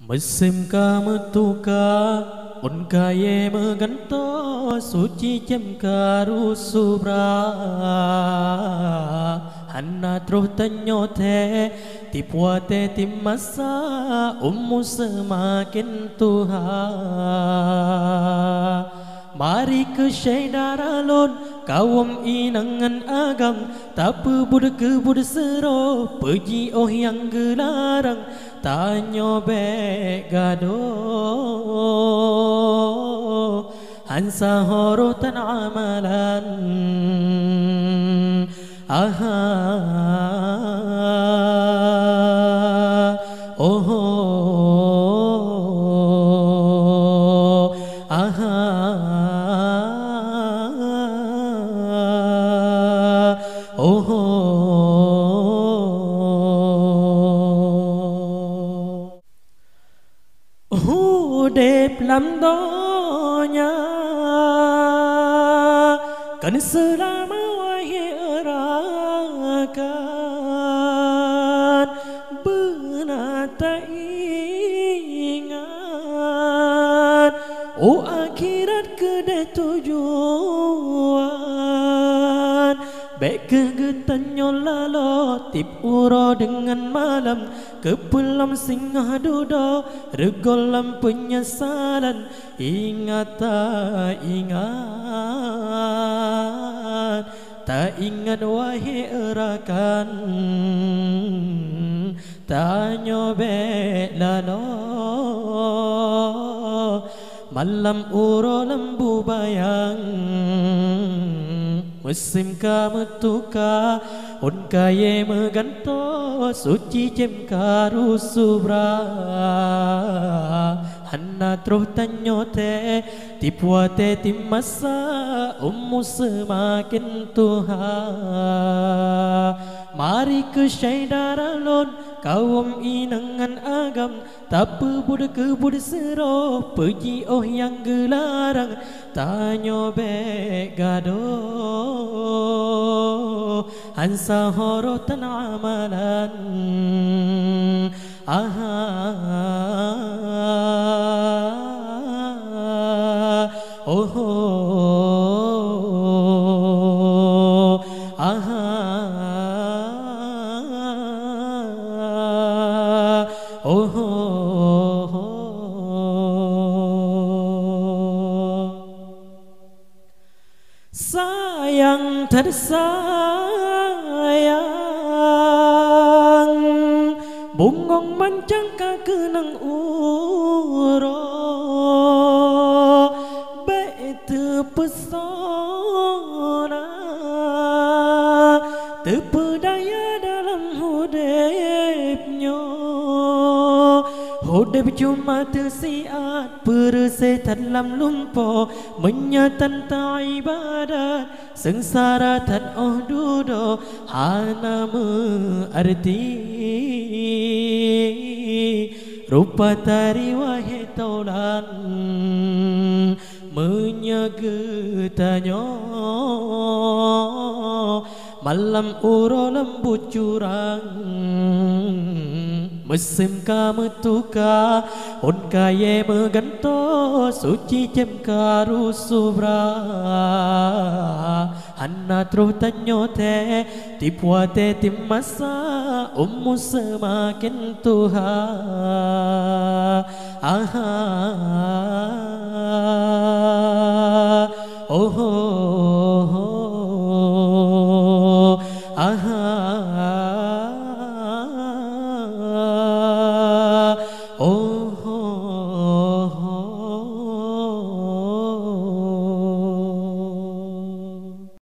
Musim kamutuka unkaye meganto suci cem karusubra hanna truh tanyote tipuate timasa semakin Tuhan. Mari ke syaidaralon kawam inangan agam tapi bud sero pergi oh yang gelarang tanyo be gado hansa horotan amalan aha oh aha đẹp lắm đó nha cần selama wahirakan benar tak ingat oh akhirat kedai tujuan baik kegetannya lalu tip uro dengan malam kepulam singa duda regolam penyesalan ingat tak ingat wahai erakan tanyo be lalo malam uro lembu bayang musim kamutuka unkaye meganto suci cem karusubra hanna truh tanyote tipuate timasa semakin Tuhan. Mari ke syaidaralon kawam inangan agam tapi bud sero pergi oh yang gelarang tanyo be gado hansa horotan amalan aha oh aha oh sayang tersayang bungong mancang kakenang uro baik terpesona terpedaya dalam hidupnya hidap cuma tersiat persetan dalam lumpur menyatan tak ibadat sengsara tan oh dudo hana arti rupa tari wahai taulan menyagetanyo malam uro lembut curang musim kamutuka unkaye meganto suci cem karusubra hanna truh tanyote tipuate timasa semakin Tuhan. Aha oh